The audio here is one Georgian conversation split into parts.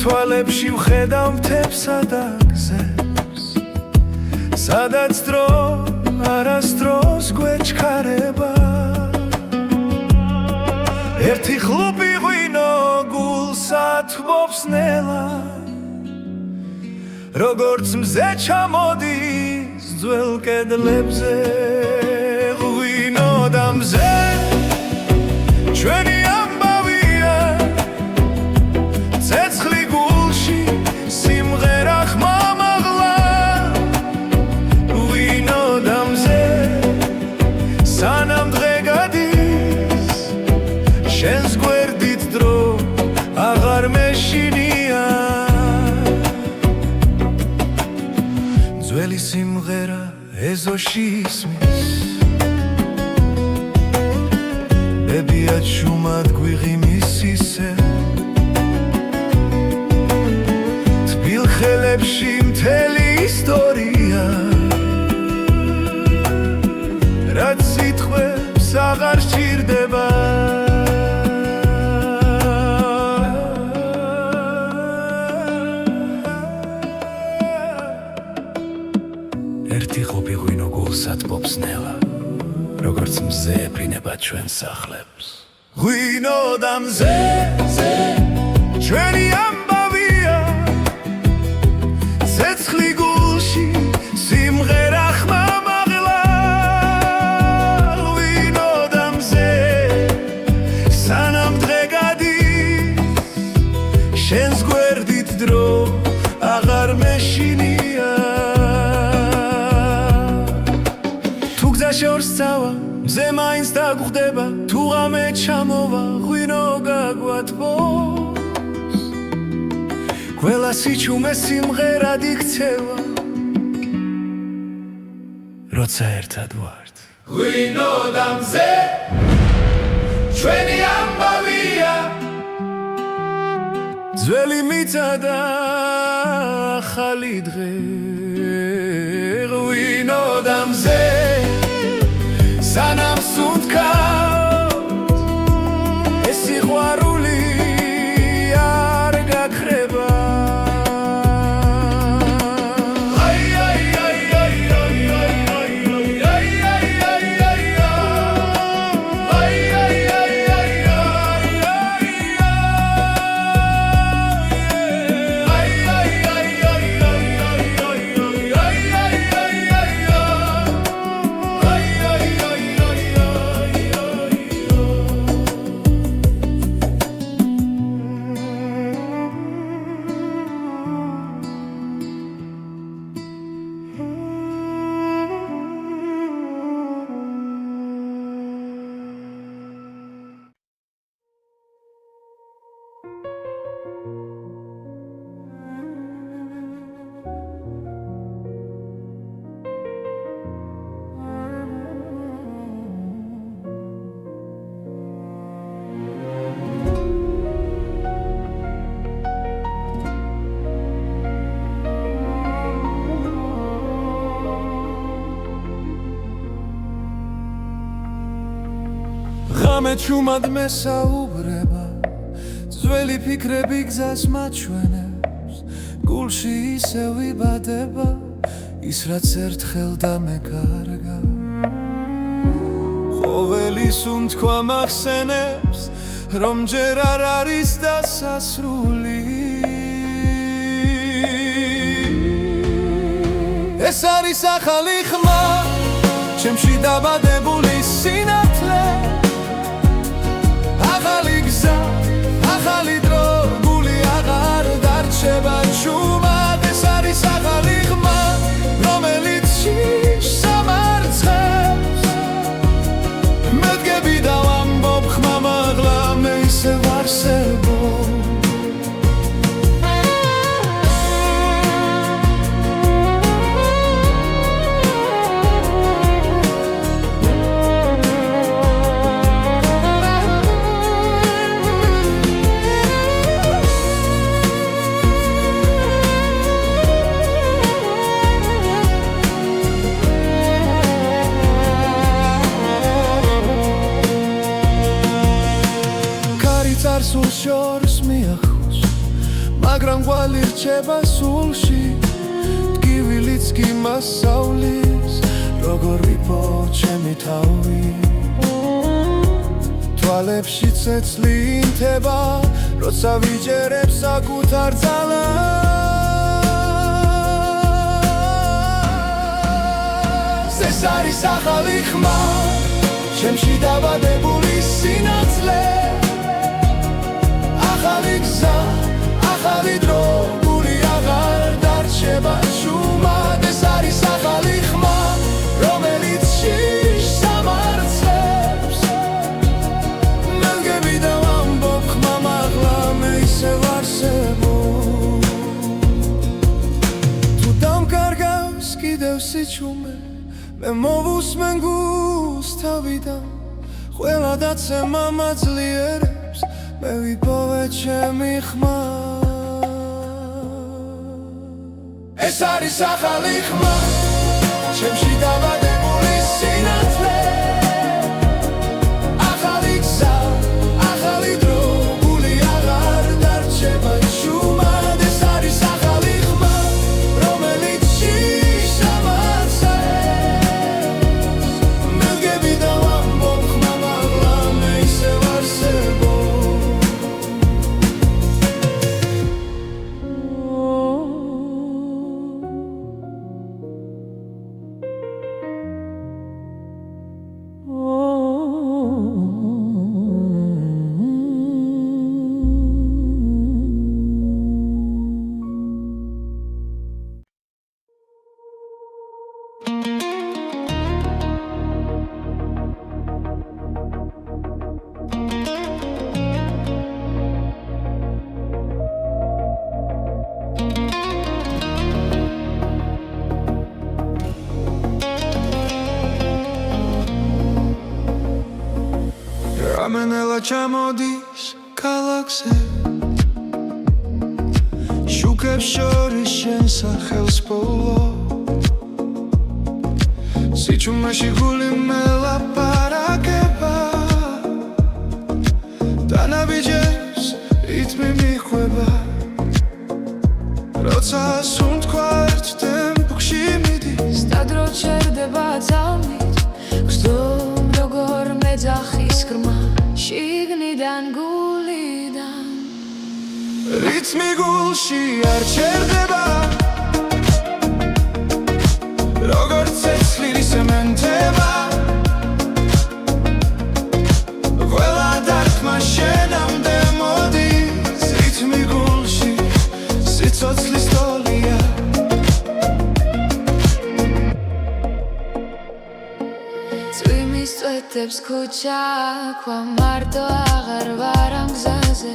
თვალებში ვხედავ მთებსა და გზებს სადაც დრო არასდროს გვეჩქარება ერთი ხლუპი ღვინო გულსა თბობს ნელა როგორც მზე ჩამოდის ძველ კედლებზე ღვინო და მზე ჩვენი ამბავია ცეცხლი გულში სიმღერა ხმამაღლა ღვინო და მზე სანამ დღე გადის შენს გვერდით დრო აღარ მეშინია ძველი სიმღერა ეზოში ისმის ბებიად შუმად გვიღიმის ისე თბილ ხელებში მთელი ისტორია რაც სიტყვებს აღარ სჭირდება ერთი ხლუპი ღვინო გულსა თბობს ნელა როგორც მზე ეფრინება ჩვენ სახლებს ღვინო და მზე ჩვენი ამბავია ცეცხლი გულში სიმღერა ხმამაღლა ღვინო და მზე სანამ დღე გადის შენს გვერდით დრო აღარ მეშინია შორს წავა მზე მაინც დაგხვდება თუ ღამე ჩამოვა ღვინო გაგვათბობს ყველა სიჩუმე სიმღერად იქცევა როცა ერთად ვართ ღვინო და მზე ჩვენი ამბავია ძველი მიწა და ახალი დღე ღვინო და მზე სანამ სუნთქავთ ეს სიყვარული არ გაქრება ღამე ჩუმად მესაუბრება ძველი ფიქრები გზას მაჩვენებს გულში ისევ იბადება ის რაც ერთხელ დამეკარგა ყოველი სუნთქვა მახსენებს რომ ჯერ არ არის დასასრული ეს არის ახალი ხმა ჩემში დაბადებული სინათლე ახალი გზა, ახალი დრო, გული აღარ დარჩება ჩუმად ეს არის ახალი ხმა, რომელიც შიშს ამარცხებს მედგები და ვამბობ ხმამაღლა მე ისევ არსებობ სულ შორს მიახოს მაგრამ ყვალი რჩება სულში ტკივილიც კი მასავლის როგორ ვიპო ჩემი თავი თვალებში ცეცხლი ინთება როცა ვიჯერებ საკუთარ ძალას ეს არის ახალი ხმა ჩემში დაბადებული სინაცვლე ახალი გზა ახალი დრო გული აღარ დარჩება შუმად ეს არის ახალი ხმა რომელიც შიშს ამარცხებს მელგები და ვამბობ ხმა მაღლა მე ისევ არსებობ თუ დამკარგავს კიდევ სიჩუმე მე მოვუსმენ გულს თავიდან ყველა დაცემა მაძლიერებს მე ვიპოვე ჩემი ხმა ეს არის ახალი ხმა ჩემში დაბადებული სინაცვლე ახალი გზა ახალი დრო გული აღარ დარჩება შუმად ეს არის ახალი ხმა რომელიც შიშს ამარცხებს მელგები და ვამბობ ხმა მაღლა მე ისევ არსებობ Ramenela ჩამოდის ქალაქზე შუქებს შორის შენ სახელს პოულო სიჩუმეში გული მელაპარაკება დანაბიჯებს რითმი მიხვება როცა სუნთქვა ერთ ტემპში მიდის სტადრო ჩერდება ძალმით გრძნობ როგორ მეძახის ღრმა შიგნიდან გულიდან რითმი გულში არ ჩერდება როგორც ცეცხლი ისემენტება ყველა დარტყმა შენამდე მოდის რითმი გულში სიცოცხლის ტოლია წვიმის წვეთებს ქუჩა ქვა მარტო აღარ ვარ ამ გზაზე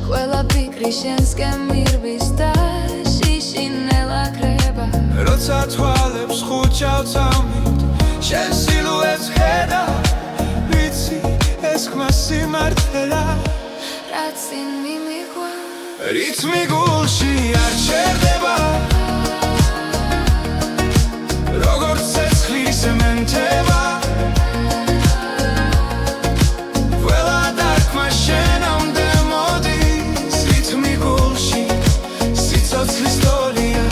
ყველა ფიქრი შენსკენ მირბის და შიშინელა ქრება როცა თვალებს ხუჩავ წამით შენ სილუეტს ხედა ვიცი ეს ხმა სიმართლეა რაც წინ მიმიღვა რითმი გულში არ ჩერდება როგორც ცეცხლი ისემენტება შენამდე მოდის რითმი გულში სიცოცხლის ტოლია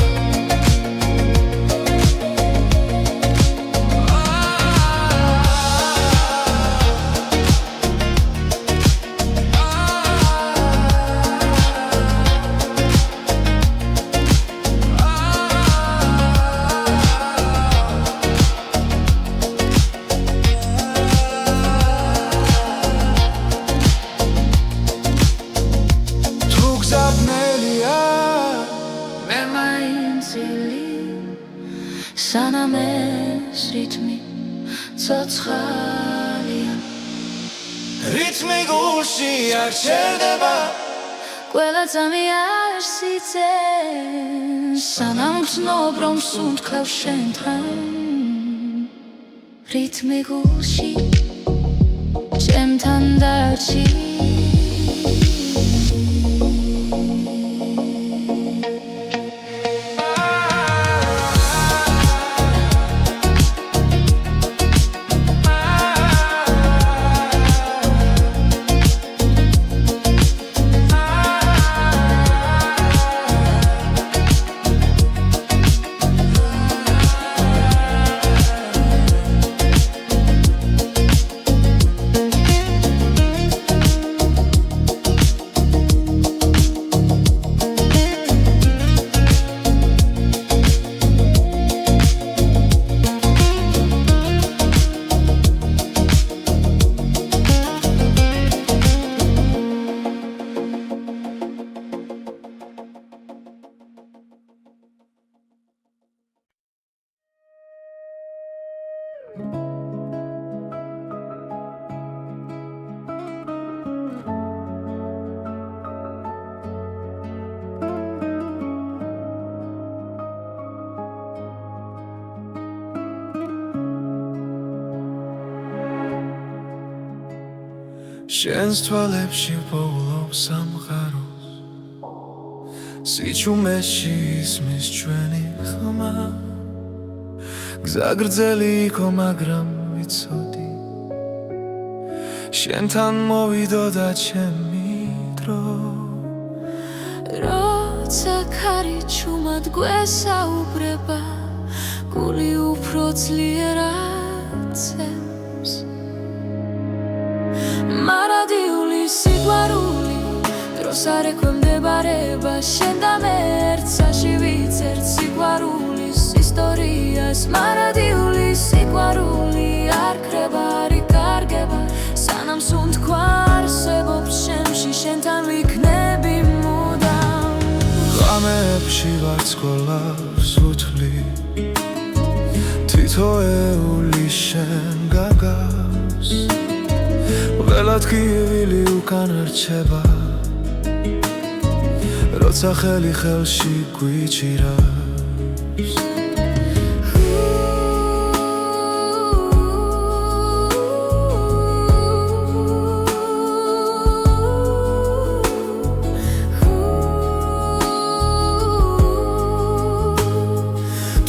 სანამ ეს რითმი ცოცხალია რითმი გულში არ ჩერდება ყველა წამი არ სიცენ სანამ გრძნობ რომ სუნთქავ შენთან რითმი გულში ჩემთან დარჩი შენს თვალებში პოულობს სამყაროს სიჩუმეში ისმის ჩვენი ხმა გზა გრძელი იყო მაგრამ ვიცოდი შენთან მოვიდოდა ჩემი დრო როცა ქარი ჩუმად გვესაუბრება გული უფრო ძლიერად ცემს მარადიული სიყვარული დროს არ ექვემდებარება შენ და მე ერთსაში ვიცერთ სიყვარულის ისტორიას მარადიული სიყვარული არ ქრება არ იკარგება სანამ სუნთქვა არსებობს შემში შენთან ვიქნები მუდამ ღამეებში ვარსკვლავს ვუთვლი თითოეული შენ გაგავს ველად გივილი უკან რჩება როცა ხელი ხელში გვიჭირავს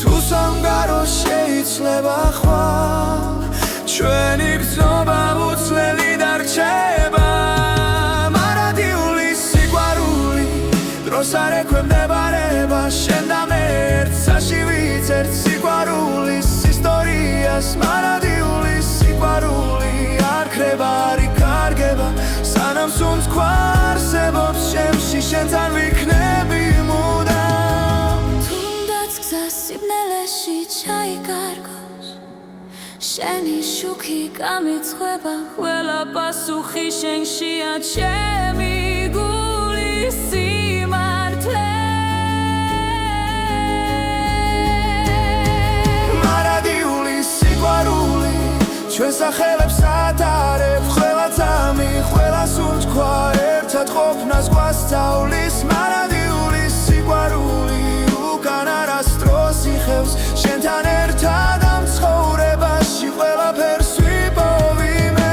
თუ სამგარო შეიცლება ხვალ ჩვენი გზობა უცვლელი დარჩება მარადიული სიყვარული დროს არ ექვემდებარება შენ და მე ერთსაში ვიცერთ სიყვარულის ისტორიას მარადიული სიყვარული არ ქრება არ იკარგება სანამ სუნთქვა არსებობს შემში შენთან ვიქნები მუდამ თუნდაც გზა სიბნელეში ჩაიკარგოს შენი შუქი გამიცხება ყველა პასუხი შენშია ჩემი გულის სიმართლე მარადიული სიყვარული ჩვენ სახელებს ატარებ ყველა წამი ყველა სუნთქვა ერთად ყოფნას გვასწავლის მარადიული სიყვარული უკან არასდროს იხევს შენთან ერთად ამ ცხოვრებაში ყველაფერს ვიპოვიმე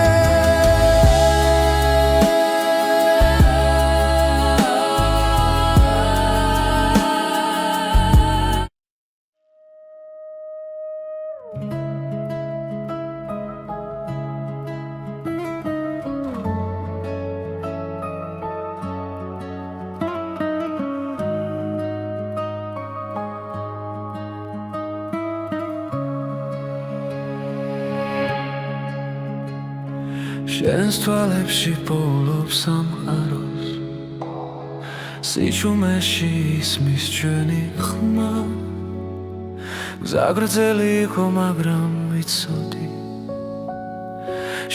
შენს თვალებში პოულობს სამყაროს სიჩუმეში ისმის ჩვენი ხმა გზა გრძელი იყო მაგრამ ვიცოდი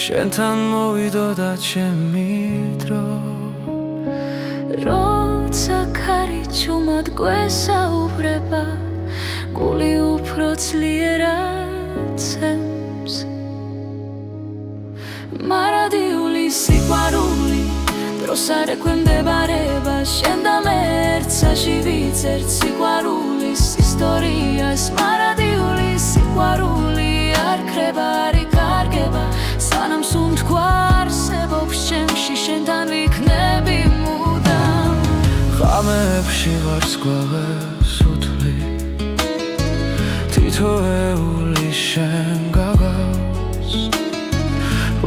შენთან მოვიდოდა ჩემი დრო როცა ქარი ჩუმად გვესაუბრება გული უფრო ძლიერად ცემს მარადიული სიყვარული დროს არ ექვემდებარება შენ და მე ერთსაში ვიცერთ სიყვარულის ისტორიას მარადიული სიყვარული არ ქრება არ იკარგება სანამ სუნთქვა არსებობს შემში შენთან ვიქნები მუდამ ღამეებში ვარსკვლავს ვუთვლი თითოეული შენ გაგავს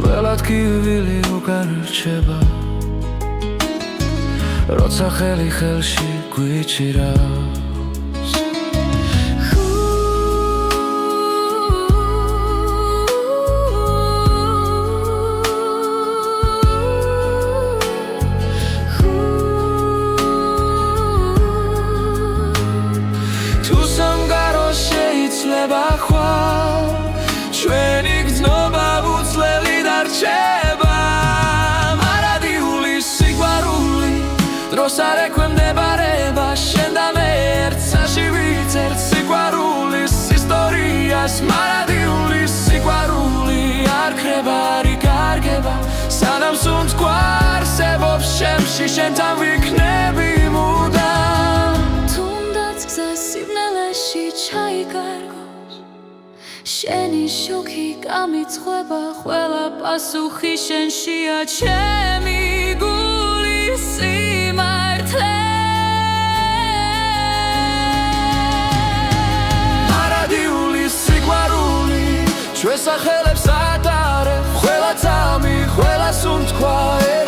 ველად გივილი უკან რჩება როცა ხელი ხელში გვიჭირავს თუ სამგარო შეიცლება ხვალ ჩვენი გზნობა უცვლელი დარჩება მარადიული სიყვარული დროს არ ექვემდებარება შენ და მე შენთან ვიქნები მუდამ თუნდაც გზა სიბნელეში ჩაიკარგოს შენი შუქი გამიწხვება ყველა პასუხი შენშია ჩემი გულის სიმართლე მარადიული სიყვარული ჩვენ სახელებს ატარებ ყველა წამი ყველას უთქვა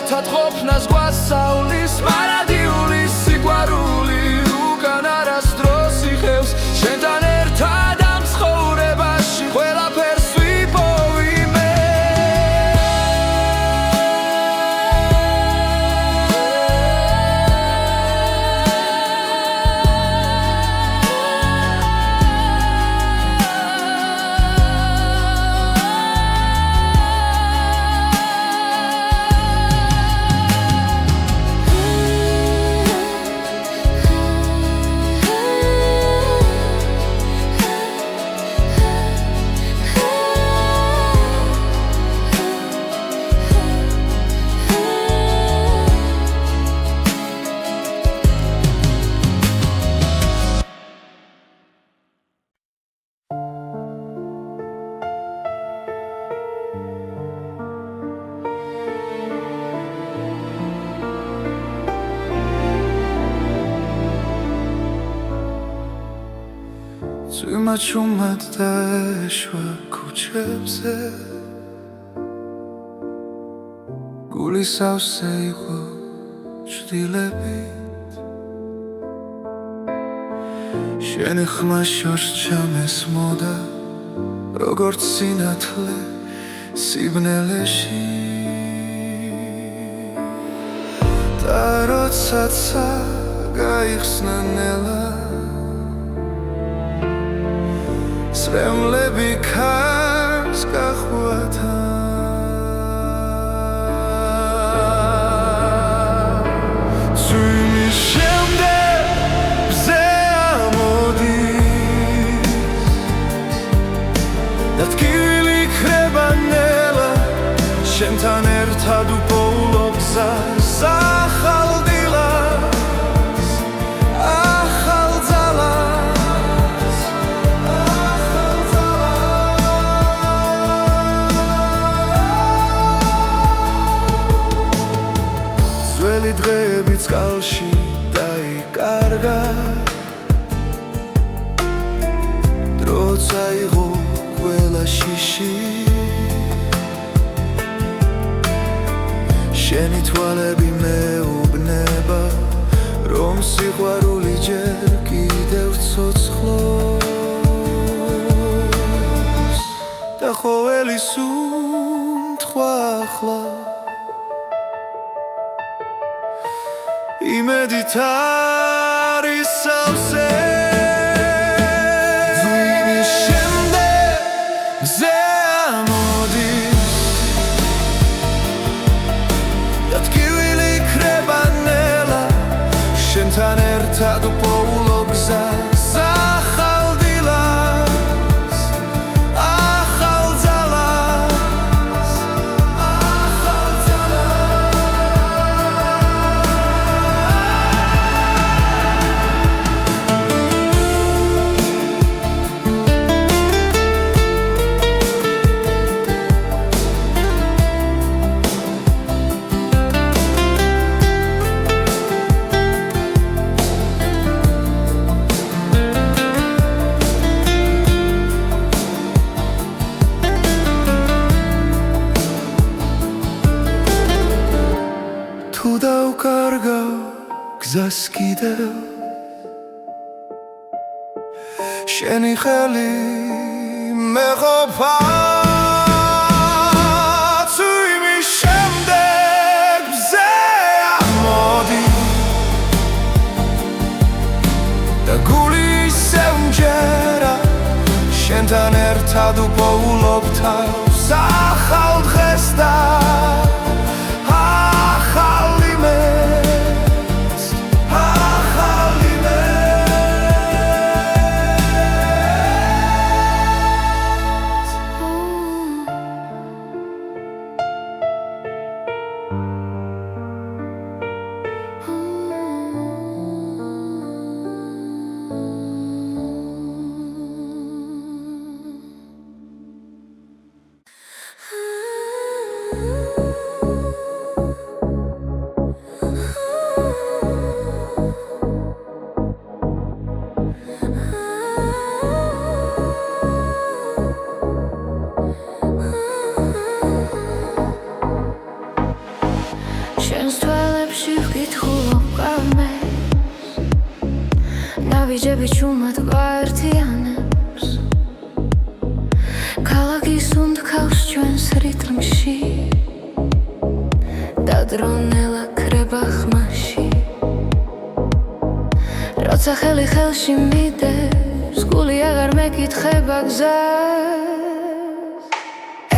ერთად ყოფნას გვასწავლის მარადიული სიყვარული უკან არასდროს იხევს შენთან ერთად ამ ცხოვრებაში ყველაფერს ვიპოვი მე Წვიმაჩუმად დაეშვა ქუჩებზე გული სავსე იყო ჭდილებით შენი ხმა შორს ჩამესმოდა როგორც სინათლე სიბნელეში და როდესაც გაიხსნა ნელა სრემლები ქარს გახვათა წვიმის შემდეგ მზე ამოდის და ტკივილი ქრება ნელა შენთან ერთად უპოულობ გზას ახალ დილას ახალ ძალას ძველი დღეები წყალში დაიკარგა დრო წაიღო ყველა შიში შენი თვალები მეუბნება რომ სიყვარული ჯერ კიდევ ცოცხლობს და ყოველი სუნთქვა ახლა იმედით არის სავსე ძვიმის შემდეგ მზე ამოდის და ტკივილი ქრება ნელა შენთან ერთად უპოულობ გზას ახალ დილას ახალ ძალას ახალ თუ დავკარგავ გზას კიდევ შენი ხელი მეყოფა წვიმის შემდეგ მზე ამოდის და გული სეუნჯერა შენთან ერთად უპოულობ თავს ახალ დღეს და სახლში ვკითხულობ კამერს ნავიჯები ჩუმად გვაერთიანებს ქალაქის უნდქავს ჩვენს რიტმში და დრონელა ქრება ხმაში როცა ხელი ხელში მიდევს გული აღარ მეკითხება გზას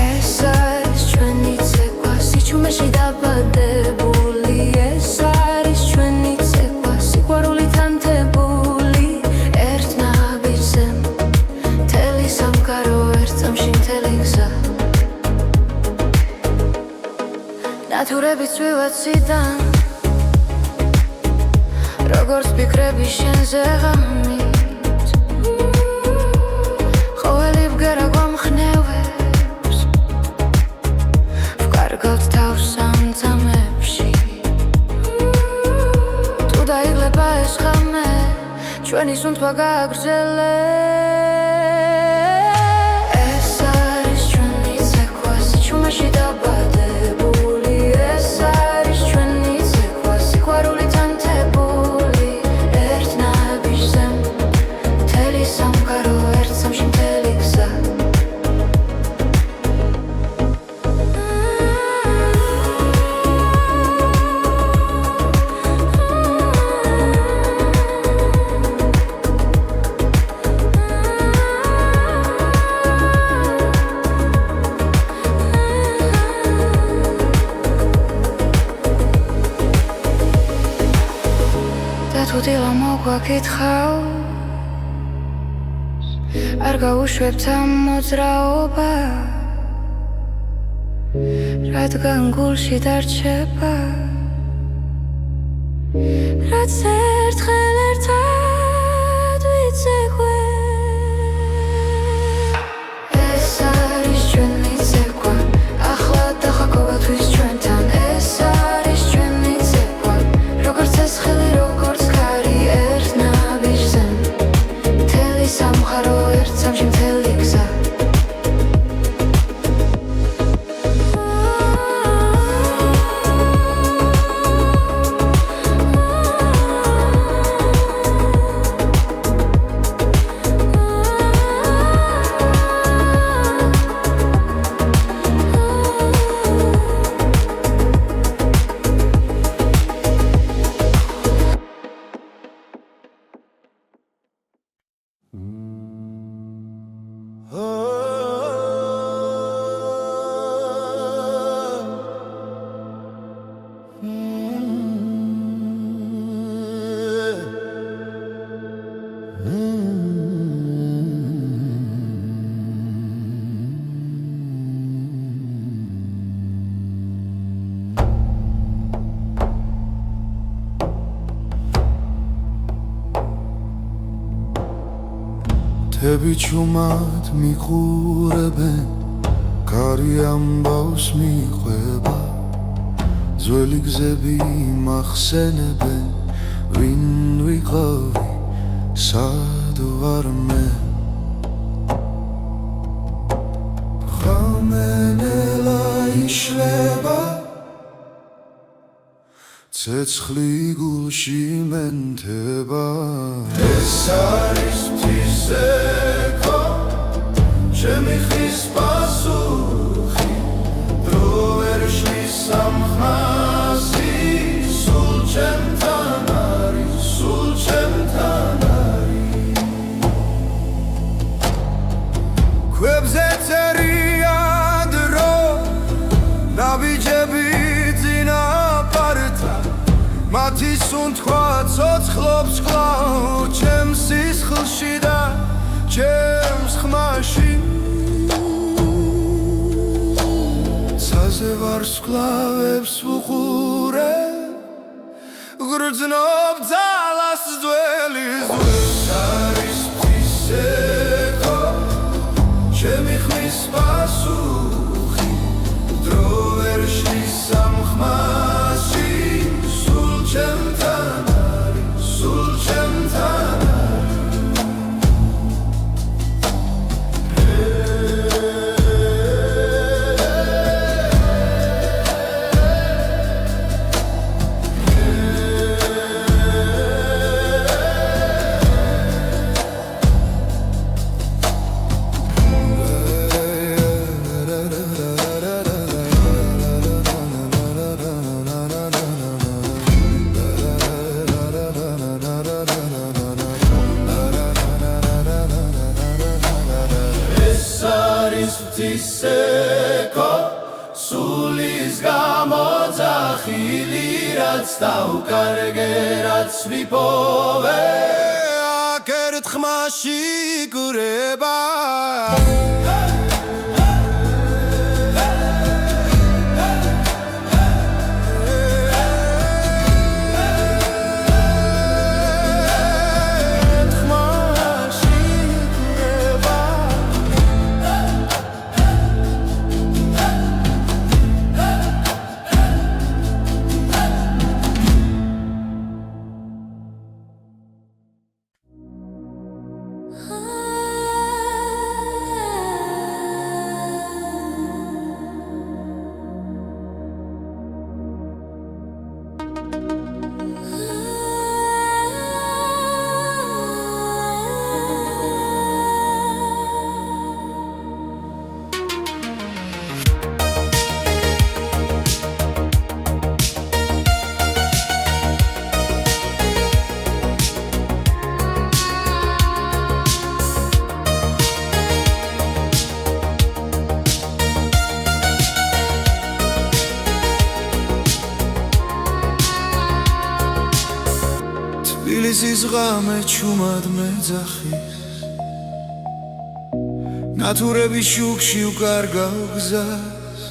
ეს არის ჩვენი ცეკვა სიჩუმეში დაბადებული ეს არის ჩვენი ცეკვა სიყვარულით ანთებული ერთ ნაბიჯზე მთელი სამყარო ერთ წამში მთელი გზა ნათურები წვივაციდან როგორც ფიქრები შენზე ღამით ყოველი ბგერა გვამხნევებს ვკარგავთ თავს სამწამებში თუ დაიღლება ეს ღამე ჩვენი სუნთქვა გააგრძელებს ეს არის ჩვენი ცეკვა სიჩუმეში დაბადებული ეს არის ჩვენი ცეკვა სიყვარულით ანთებული ერთ ნაბიჯზე მთელი სამყარო ერთ წამში მთელი გზა თუ დილა მოგვაკითხავს არ გაუშვებთ ამ მოძრაობას რადგან გულში დარჩება რაც ერთხელ ერთად ვიცეკვე ეს არის ჩვენი ცეკვა ახლა დახაკოვათვის ჩვენთან ეს არის ჩვენი ცეკვა როგორც ეს ხელი როგორც ერთ ნაბიჯზე მთელი სამყარო ერთ წამში მთელი გზა თები ჩუმად მიყურებენ კარი ამბავს მიყვება ძველი გზები მახსენებენ ვინ ვიყავი სად ვარ მე ღამენელა იშლება ცეცხლი გულში მენთება ეს არის ცეკვა ჩემი ხის პასუხი დრო ვერ შლის სამხმასი სულ ჩემთან არის სულ ჩემთან არის ქვებზე წერია დრო ნაბიჯები წინაპართან მათი სუნთქვა ცოცხლობს კვლავ ჩემს სისხლში და ჩემს ხმაში ცაზე ვარსკვლავებს ვუყურე გრძნობ ძალას ძველის ეს არის ცეკვა ჩემი ხმის პასუხი დრო ვერ შლის სამხმასი სულ ჩემთან არის სულ ჩემთან ისეკო სულის გამოძახილი რაც დავკარგე რაც ვიპოვე აქ ერთხმაში გურება თბილისის ღამე ჩუმად მეძახის ნათურების შუქში უკარგავ გზას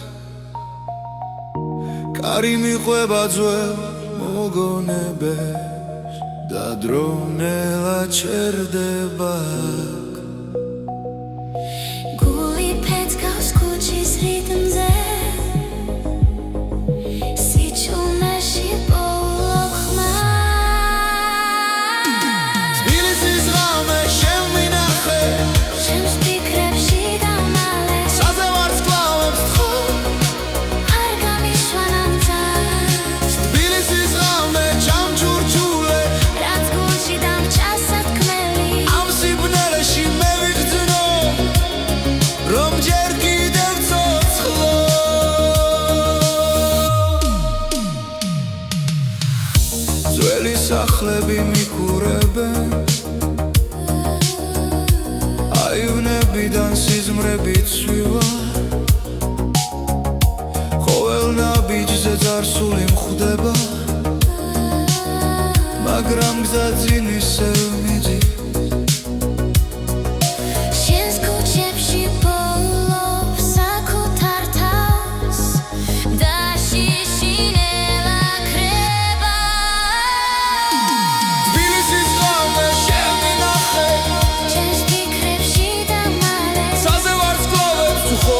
კარი მიყვება ძველ მოგონებებს და დრონელა ჩერდება გული ფეთქავს ქუჩის რიტმზე სიჩუმეში პოულობ ხმას ჩემს ფიქრებში დამალე საზე ვარსკვლავებს თხო არ გამიშვანან ძას თბილისის ღამე ჩამჩურჩულე რაც გულში დამჭა სათქმელი ამ სიბნელეში მე ვიგრძნო რომ ჯერ კიდევ ცოცხლო ძველი სახლები მიყურებენ აივნებიდან სიზმრები ცვივა ყოველ ნაბიჯზე წარსული მხვდება მაგრამ გზა ძილ ისევ მიდის შენს ქუჩებში პოულობ საკუთარ თავს და შიშინელა ქრება თბილისის ღამე შემინახე ჩემს ფიქრებში დამალე საზე ვარსკვლავებს თხო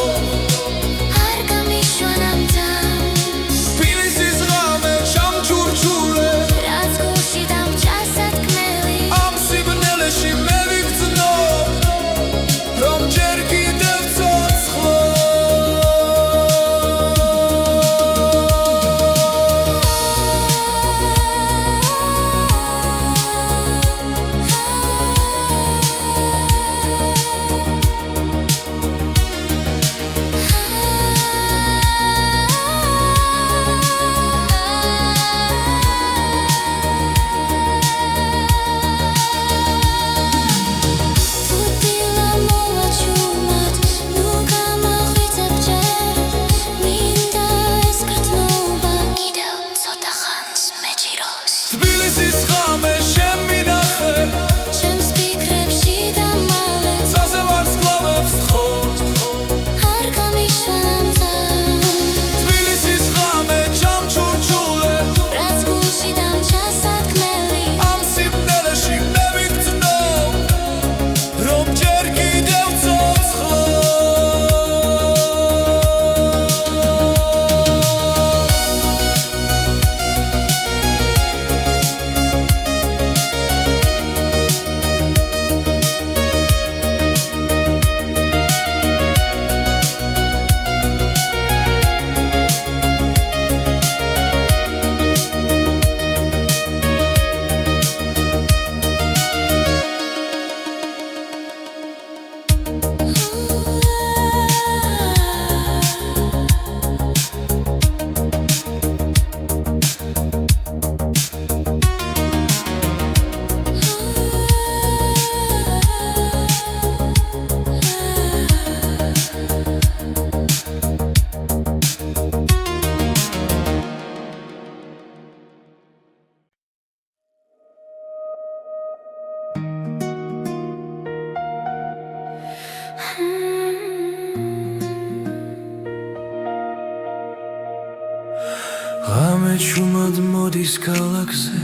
არ გამიშვანან ძას თბილისის ღამე ჩამჩურჩულე რაც გულში დამჭა სათქმელი რამე ჩუმად მოდის ქალაქზე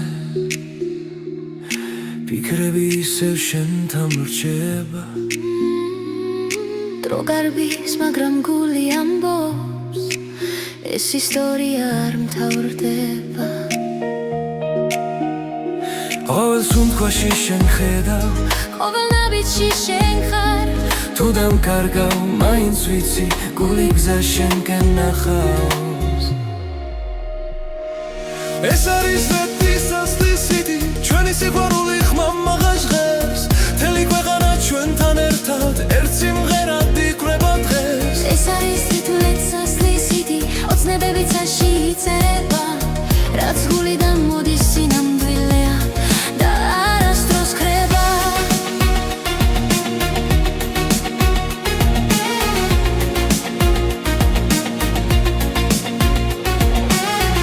ფიქრები ისევ შენთან მრჩება დრო გარბის მაგრამ გული ამბობს ეს ისტორია არ მთავრდება ყოველ სუნთქვაში შენ ხედავ ყოველ ნაბიჯში შენ ხარ თუ დამკარგავ მაინც ვიცი გული გზა შენკენ ნახავს ეს არის რეთის ასლისიდი ჩვენი სიყვარული ხმამაღა ჟღერს მთელი ქვეყანა ჩვენთან ერთად ერთ სიმღერად იკვრება დღეს ეს არის თითულეც ასლისიდი ოცნებები ცაში იწერება რაც გულიდან მოდის სინამდვილეა და არასდროს ხრება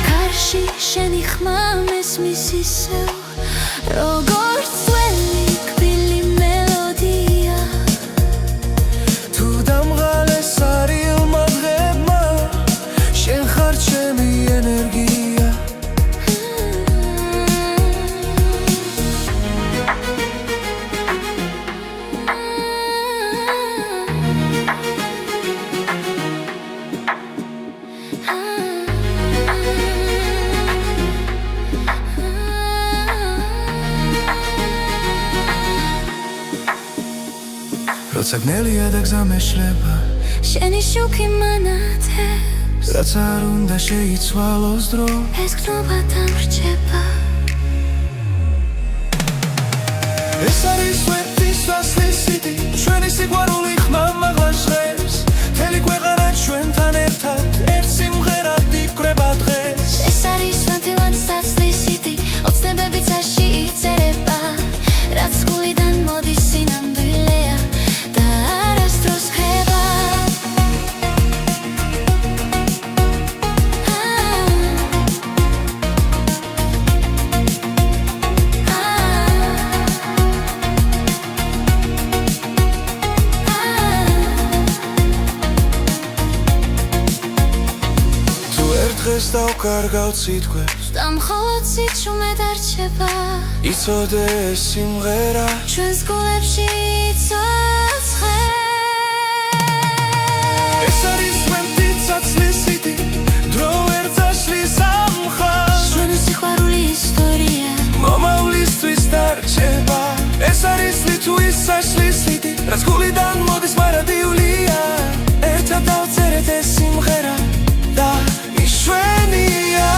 კარში შენი ხმა მესმის ისევ როგორც ძველი კბილი მელოდია თუ დამღალეს არილმა დღებმა შენ ხარ ჩემი ენერგია როცა გნელია და გზა მეშლება შენი შუქი მანათებს რაც არ უნდა შეიცვალოს დრო ეს გნობა დამრჩება ეს არის სვეტის ასლისიდი ჩვენი სიყვარული ხმამაღლა ჟღერს მთელი ქვეყანა ჩვენთან ერთად ერთ სიმღერად იკვრება დღეს ეს არის სვანთილად ასლისიდი ოცნებები ცაში იწერება რაც გულიდან მოდის სინამდვილეა და არასდროს ხრება თუ ერთ დღეს დავკარგავ სიტყვებს და მხოლოდ სიჩუმე დარჩება იცოდე ეს სიმღერა ჩვენს გულებში იცოცხლე ეს არის სვეტის ასლისიდი დრო ვერ წაშლის ამ მხარს ჩვენი სიყვარული ისტორია მომავლისთვის დარჩება ეს არის ლიტვის საშლისიდი რაც გულიდან მოდის მარადიულია ერთად დავწერეთ ეს სიმღერა და იშვენია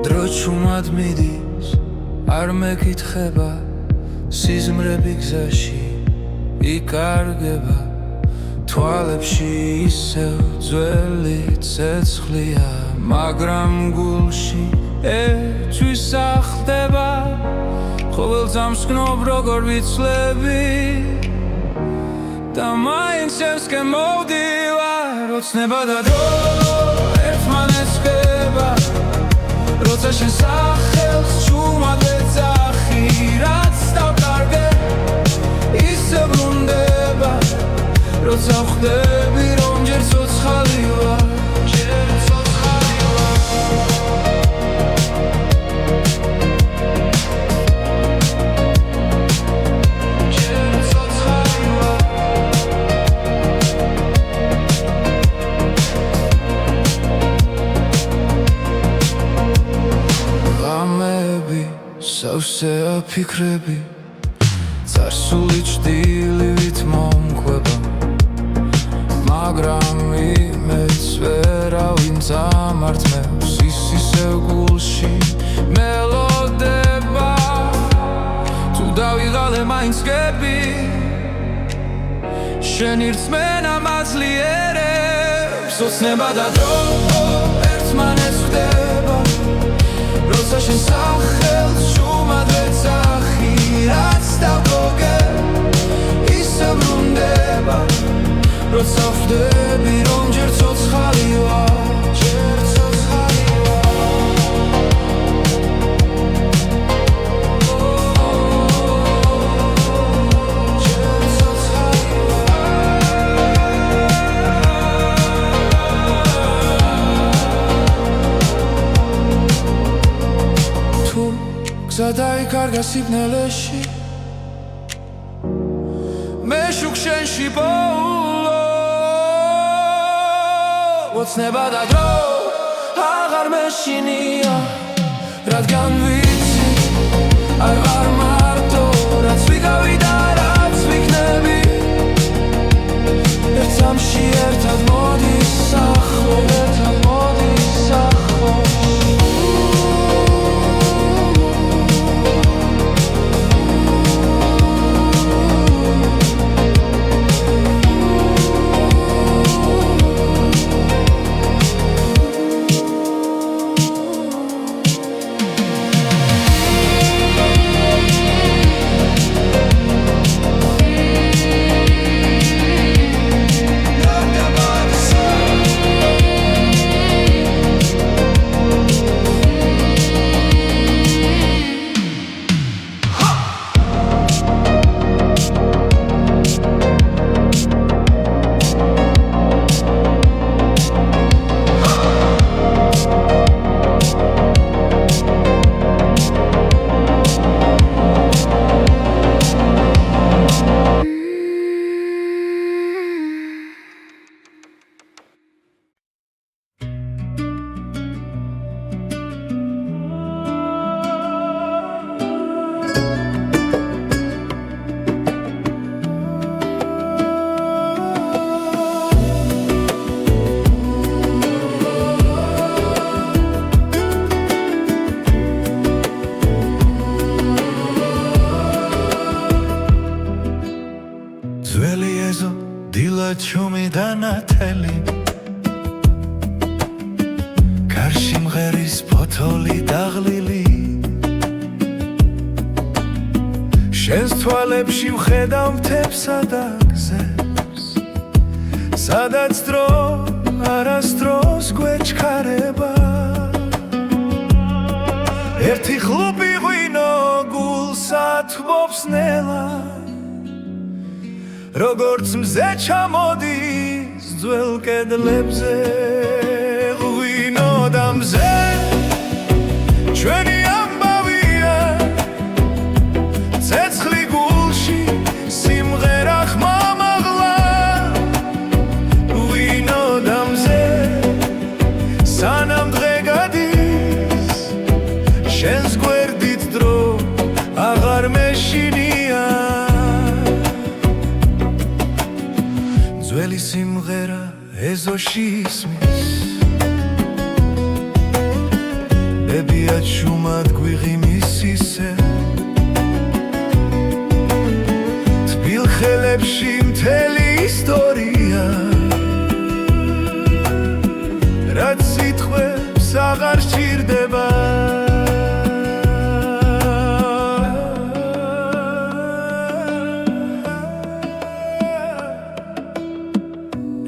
დრო ჩუმად მიდის არ მეკითხება სიზმრები გზაში იკარგება თვალებში ისევ ძველი ცეცხლია მაგრამ გულში ერთვის ახდება ყოველ ძამს გნობ როგორ ვიცლები და მაინც შემსკენ მოვდივარ ოცნება და დრო ერთმანეთს ხდება როცა შენ სახელს ჩუმად ვეძახი რაც დავკარგე ისე ბრუნდება როცა ვხვდები რომ ჯერ ცოცხალი ვარ ჯერ ცოცხალი ვარ ჯერ ცოცხალი ვარ ღამეები სავსეა ფიქრები წარსული ჭდილივით მომყვება მაგრამ იმეც ვერავინ წამართმევს ის ისევ გულში მელოდება შენი რწმენა მაძლიერებს ოცნება და დრო ერთმანეთს ხვდება როცა შენ სახელს შუმად ვეძახი რაც დავგოგე ისე ბრუნდება როცა ხვდები რომ ჯერ ცოცხალი ვარ ჯერ ცოცხალი გზა დაიკარგა სიბნელეში მე შუქ შენში პოულო ოცნება და დრო აღარ მეშინია რადგან ვიცი არ ვარ მარტო რაც ვიგავი და რაც ვიქნები ერთ სამში ერთად მოდის სახლო ერთად მოდის სახლო ჩუმი და ნათელი გარში მღერის ფოთოლი დაღლილი შენს თვალებში ვხედავ მთებსა და გზებს სადაც დრო არასდროს გვეჩქარება ერთი ხლუპი ღვინო გულსა თბობს ნელა როგორც მზე ჩამოდის ძველ კედლებზე ღვინო და მზე ჩვენი ამბავია ცეცხლი გულში სიმღერა ხმამაღლა ღვინო და მზე სანამ დღე გადის შენს გვერდით დრო აღარ მეშინია ძველი სიმღერა ეზოში ისმის ებია ჩუმად გვიღიმის ისე თბილ ხელებში მთელი ისტორია რაც სიტყვებს აღარ სჭირდება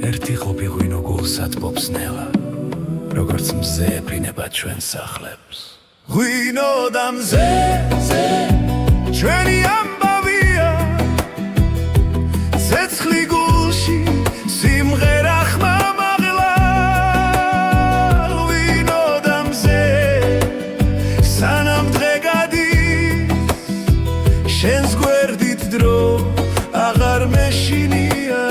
ერთი ხლუპი ღვინო გულსა თბობს ნელა როგორც მზე ეფრინება ჩვენ სახლებს ღვინო და მზე ჩვენი ამბავია ცეცხლი გულში სიმღერა ხმამაღლა ღვინო და მზე სანამ დღე გადის შენს გვერდით დრო აღარ მეშინია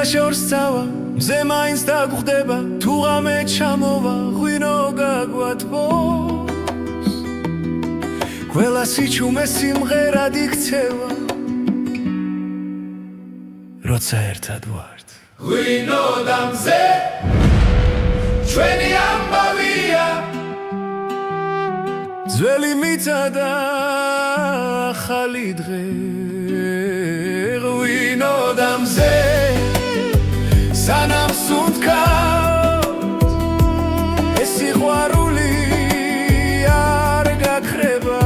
შორს წავა მზე მაინც დაგხვდება თუ ღამე ჩამოვა ღვინო გაგვათბობს ყველა სიჩუმე სიმღერად იქცევა როცა ერთად ვართ ღვინო და მზე ჩვენი ამბავია ძველი მიწა და ახალი დღე მზე სანამ სუნთქავთ ეს სიყვარული არ გაქრება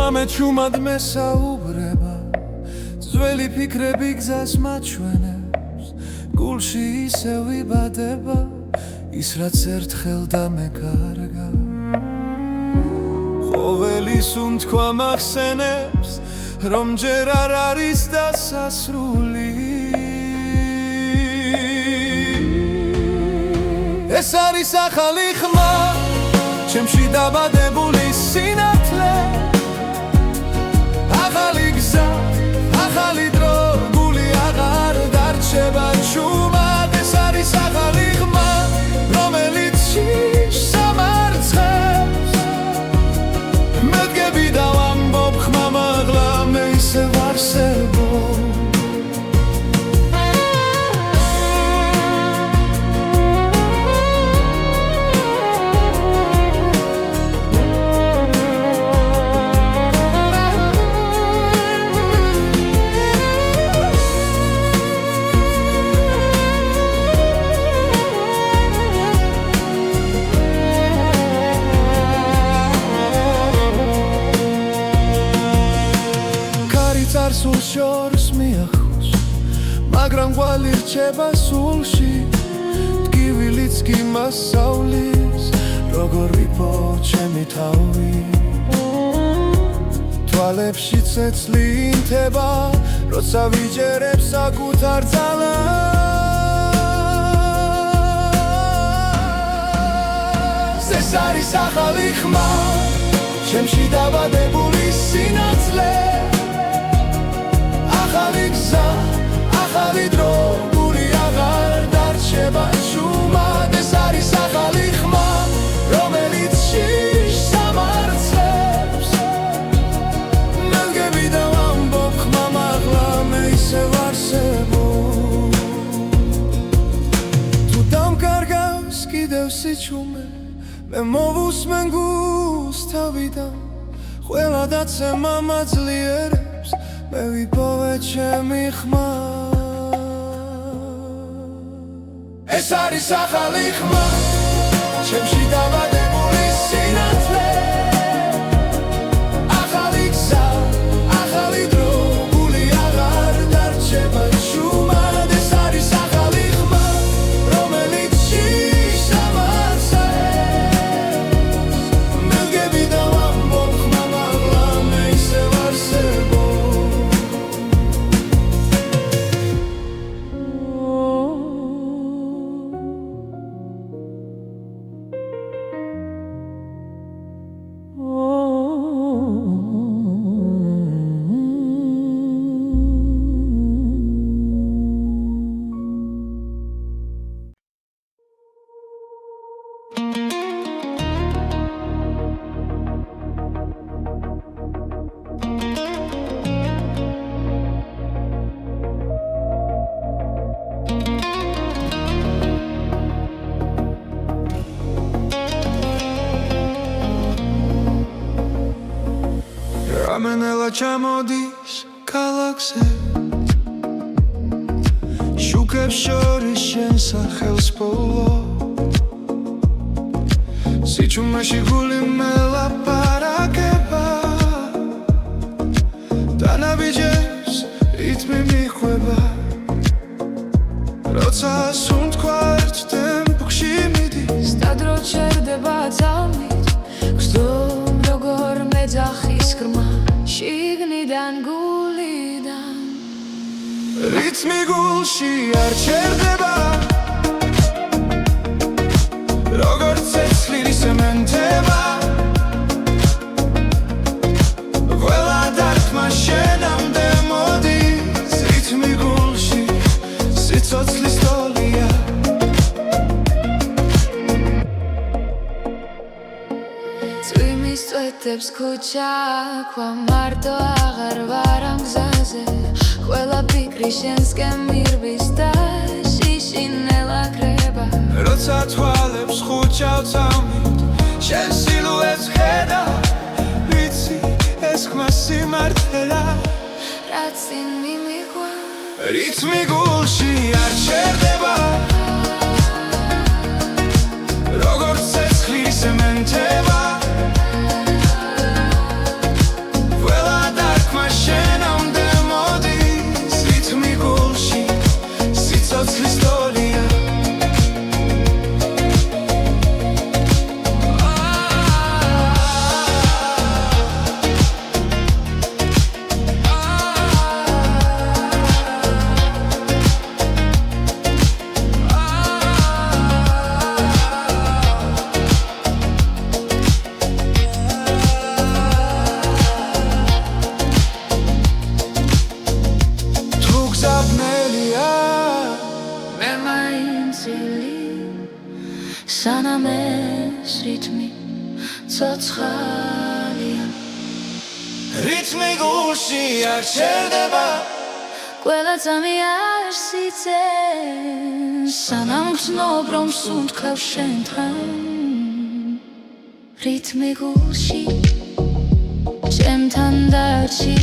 ღამე ჩუმად მესაუბრება ძველი ფიქრები გზას მაჩვენებს გულში ისევ იბადება ის რაც ერთხელ დამეკარგა ყოველი სუნთქვა მახსენებს რომ ჯერ არ არის დასასრული ეს არის ახალი ხმა ჩემში დაბადებული სინათლე ახალი გზა, ახალი დრო, გული აღარ დარჩება ჩუმად ეს არის ახალი ხმა, რომელიც შიშს სამარცხებს მედგები და ვამბობ ხმა მაღლა მე ისევ არსებობ სულ შორს მიახოს მაგრამ ყვალი რჩება სულში ტკივილიც კი მასავლის როგორ ვიპო ჩემი თავი თვალებში ცეცლი ინთება როცა ვიჯერებ საკუთარ ძალას ეს არის ახალი ხმა ჩემში დაბადებული სინათლე ახალი გზა, ახალი დრო, გული აღარ დარჩება ჩუმად ეს არის ახალი ხმა, რომელიც შიშს სამარცხებს მედგები და ვამბობ ხმა მაღლა მე ისევ არსებობ თუ დამკარგავს კიდევ სიჩუმე მე მოვუსმენ გულს თავიდან ყველა დაცემა მაძლიერებს მე ვიპოვე ჩემი ხმა ეს არის ახალი ხმა ჩემში დაბადებული სინათლე ახალი გზა, ახალი დრო, გული აღარ დარჩება ჩუმად ეს არის ახალი ხმა რომელიც შიშს სამარცხებს მედგები და ვამბობ ხმა მაღლა მე ისევ არსებობ Ramenela chamodis kalakse Shukeb shores shen sakhels polo სიჩუმეში გული მელაპარაკება დანაბიჯებს რითმი მიხვება როცა სუნთქვა ერთ ტემპში მიდის სტადრო ჩერდება ძალმით გსდომ როგორ მეძახის ხრმა შიგნიდან გულიდან რითმი გულში არ ჩერდება როგორც ცეცხლი სემენტება ყველა დარტყმა შენამდე მოდის რითმი გულში სიცოცხლის ტოლია წვიმის წვეთებს ქუჩა ქვა მარტო აღარ ვარ ამ გზაზე ყველა ფიქრი შენსკენ მირბის და შიშინელა კრება როცა თვალებს ხუჩავ წამით შენ სილუეტს ხედა ვიცი ეს ხმა სიმართლეა რაც წინ მიმიყვა რითმი გულში არ ჩერდება როგორც ცეცხლი სემენტება ყველა დარტყმა შენამდე მოდის რითმი გულში სიცოცხლის ტოლია სანამ ეს რითმი ცოცხალია რითმი გულში არ ჩერდება ყველა წამი არ სიცენ სანამ გრძნობ რომ სუნთქავ შენთან რითმი გულში ჩემთან დარჩი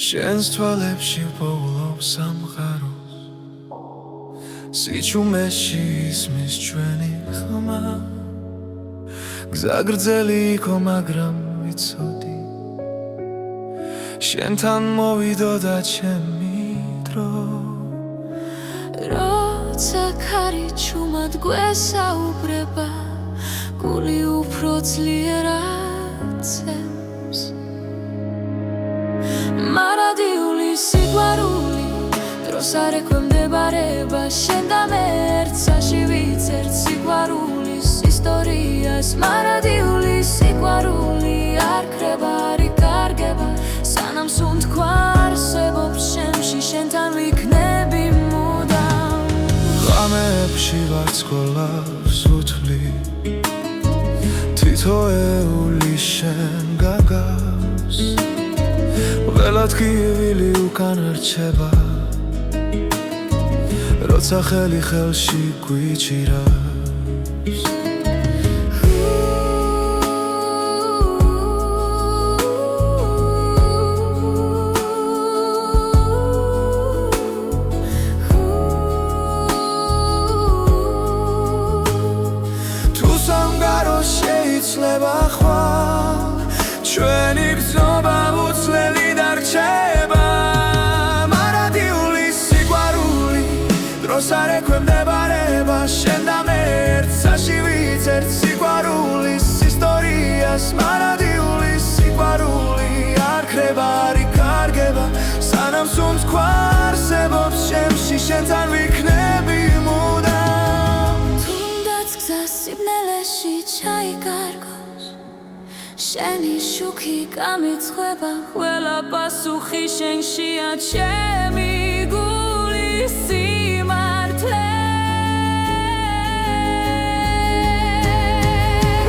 შენს თვალებში პოულობს სამყაროს სიჩუმეში ისმის ჩვენი ხმა გზა გრძელი იყო მაგრამ ვიცოდი შენთან მოვიდოდა ჩემი დრო როცა ქარი ჩუმად გვესაუბრება გული უფრო ძლიერად ცემს მარადიული სიყვარული დროს არ ექვემდებარება შენ და მე ერთსაში ვიცერთ სიყვარულის ისტორიას მარადიული სიყვარული არ ქრება არ იკარგება სანამ სუნთქვა არსებობს შემში შენთან ვიქნები მუდამ ღამეებში ვარცხოლავს უთვლი თითოეული შენ გაგავს ველად გივილი უკან რჩება როცა ხელი ხელში გვიჭირავს თუ სამგარო შეიძლება ხვალ ისტორიას მარადიული სიყვარული არ ქრება, არ იკარგება სანამ სუნთქვა არსებობს ჩემში შენთან ვიქნები მუდამ თუნდაც გზა სიბნელეში ჩაიკარგოს შენი შუქი გამიცხება ყველა პასუხი შენშია ჩემი გულის სიმართლე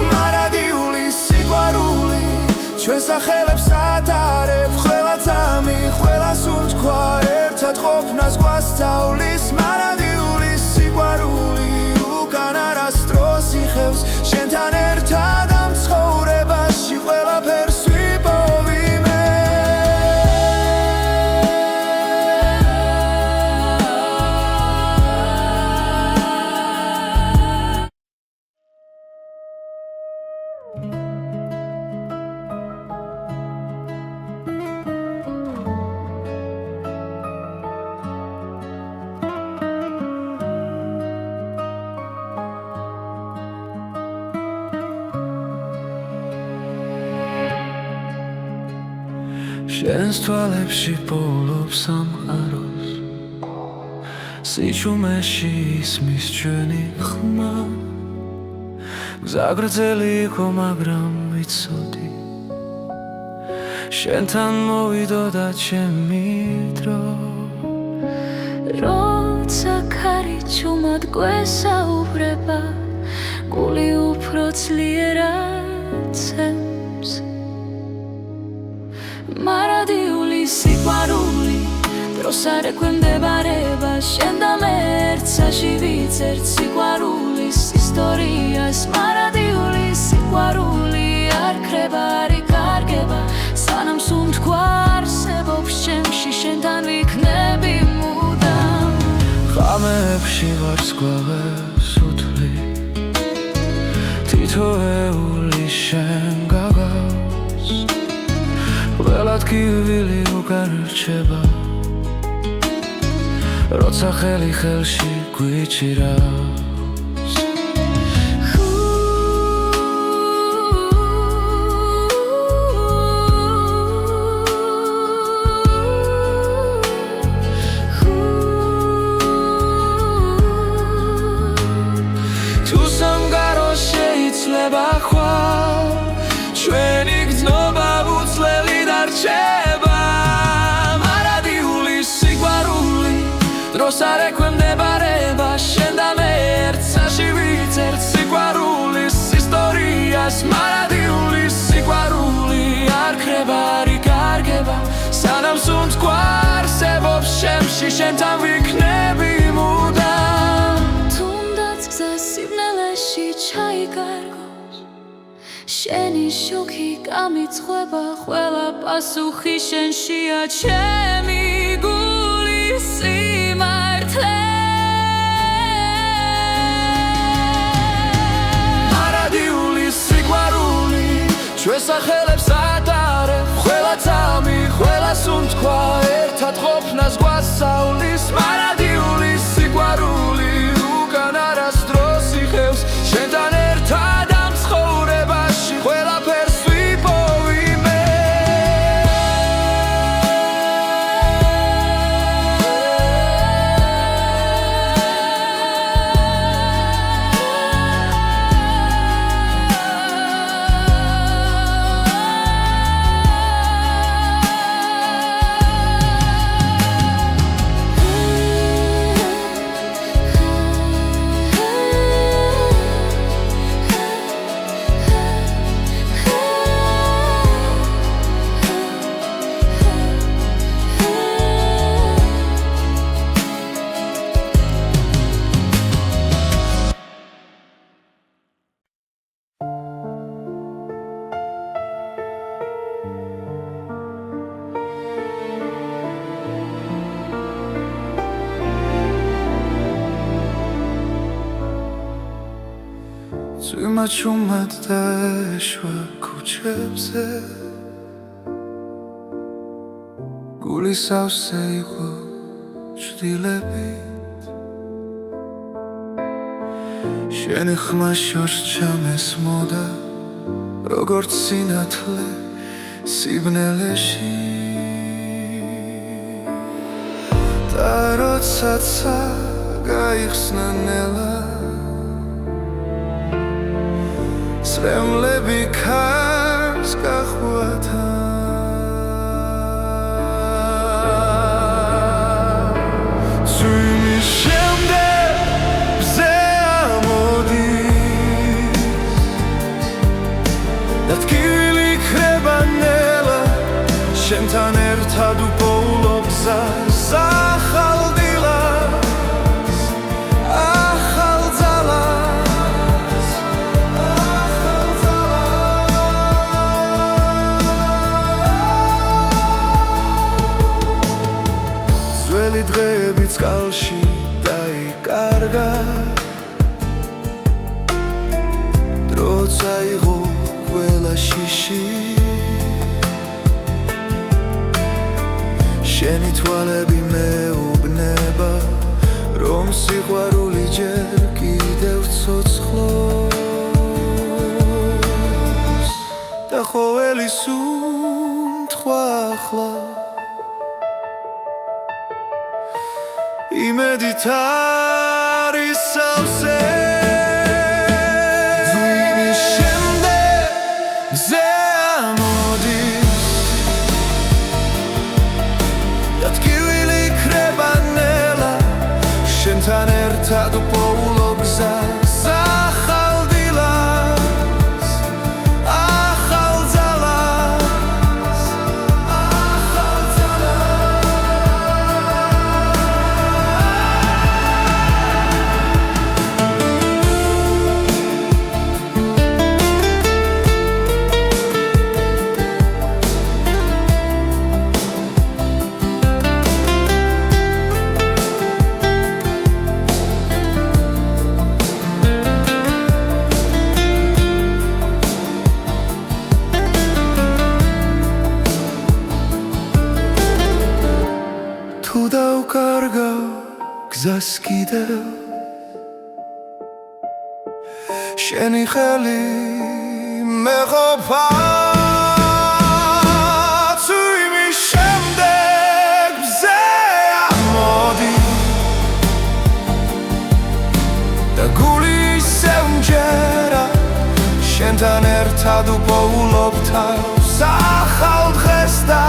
მარადიული სიყვარული ჩვენ სახელებს ატარებ ყველა წამი, ყველა სუნთქვა ერთად ყოფნას გვასწავლის მარადიული სიყვარული უკან არასდროს იხევს შენთან ერთად ამ ცხოვრებაში ყველაფერს ვიპოვიმე შენს თვალებში პოულობს სამყაროს სიჩუმეში ისმის ჩვენი ხმა გზა გრძელი იყო მაგრამ ვიცოდი შენთან მოვიდოდა ჩემი დრო როცა ქარი ჩუმად გვესაუბრება გული უფრო ძლიერად ცემს მარადიული სიყვარული დროს არ ექვემდებარება შენ და მე ერთსაში ვიცერთ სიყვარულის ისტორიას მარადიული სიყვარული არ ქრება, არ იკარგება სანამ სუნთქვა არსებობს ჩემში შენთან ვიქნები მუდამ ღამეებში ვარსკვლავებს უთვლი თითოეული შენ გაგავს ყველა ტკივილი უკან რჩება როცა ხელი ხელში გვიჭირავს თუ სამგარო შეიძლება ხვალ ჩვენი გრძნობა უცვლელი დარჩება მარადიული სიყვარული დროს არ ექვემდებარება შენ და მე ერთსაში ვიცერთ სიყვარულის ისტორიას მარადიული სიყვარული არ ქრება, არ იკარგება სანამ სუნთქვა არსებობს ჩემში შენთან ვიქნები მუდამ თუნდაც გზა სიბნელეში ჩაიკარგოს შენი შუქი გამიცხება ყველა პასუხი შენშია ჩემი გულის სიმართლე მარადიული სიყვარული ჩვენ სახელებს ატარებ ყველა წამი, ყველა სუნთქვა ერთად ყოფნას გვასწავლის მარადიული სიყვარული უკან არასდროს იხევს შენთან ერთად ამ ცხოვრებაში ყველაფერს ვიპოვიმე წვიმაჩუმად დაეშვა ქუჩებზე გული სავსე იყო ჭდილებით შენი ხმა შორს ჩამესმოდა როგორც სინათლე სიბნელეში და როდესაც გაიხსნა ნელა სრემლები ქარს გახვათა წვიმის შემდეგ მზე ამოდის და ტკივილი ქრება ნელა შენთან ერთად უპოულობ გზას ახალ დილას ახალ ძალას ძველი დღეები წყალში დაიკარგა დრო წაიღო ყველა შიში შენი თვალები მეუბნება რომ სიყვარული ჯერ კიდევ ცოცხლობს და ყოველი სუნთქვა ახლა იმედით არის სავსე ძვიმის შემდეგ მზე ამოდის და ტკივილი ქრება ნელა შენთან ერთად უპოულობ გზას ახალ დილას ახალ ძალას ახალ თუ დავკარგავ გზას კიდევ შენი ხელი მეყოფა წვიმის შემდეგ მზე ამოდის და გული ისევ მჯერა შენთან ერთად უპოულობ თავს ახალ დღეს და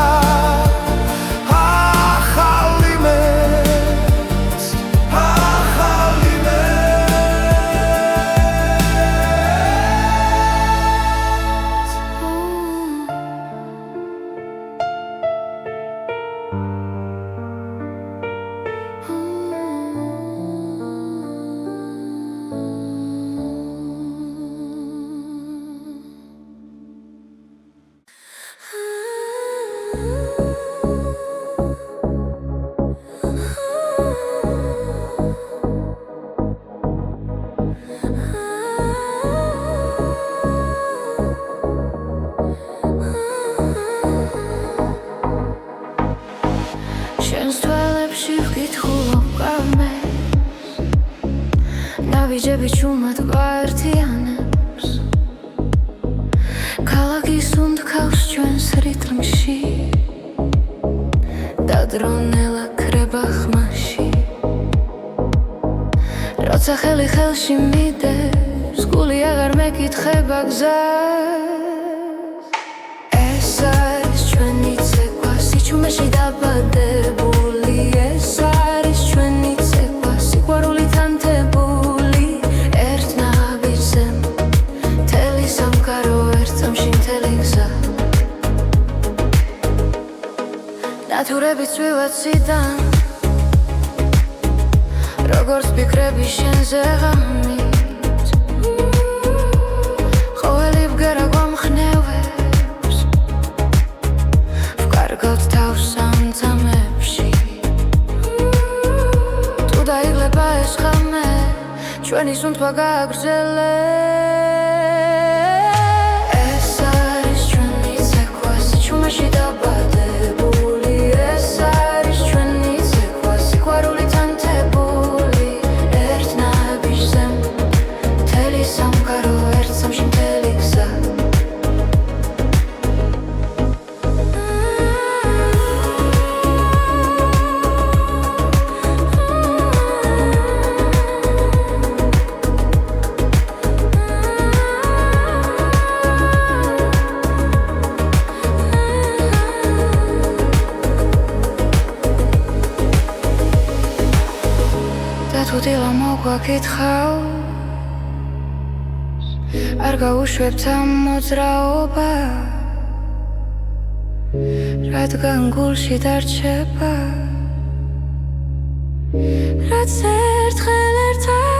ვიჯები ჩუმად გვაერთიანებს ქალაქის უნდქავს ჩვენს რიტმში და დრო ნელა ქრება ხმაში როცა ხელი ხელში მიდევს გული აღარ მეკითხება გზას ეს არის ჩვენი ცეკვა სიჩუმეში დაბადებული ეს არის ჩვენი ცეკვა სიყვარულით ანთებული ნათურები წვივა ციდან როგორც ფიქრები შენზე ღამით ყოველი ბგერა გვამხნევებს ვკარგავთ თავს ამძამებში თუ დაიღლება ეს ხამე ჩვენი სუნთქვა გააგრძელებს ეს არის ჩვენი ცეკვა სიჩუმეში დაბადებული ეს არის ჩვენი ცეკვა სიყვარულით ანთებული ერთ ნაბიჯზე მთელი სამყარო ერთ სამში მთელი გზა თუ დილა მოგვაკითხავ არ გაუშვებთ ამ მოძრაობა რადგან გულში დარჩება რაც ერთხელ ერთად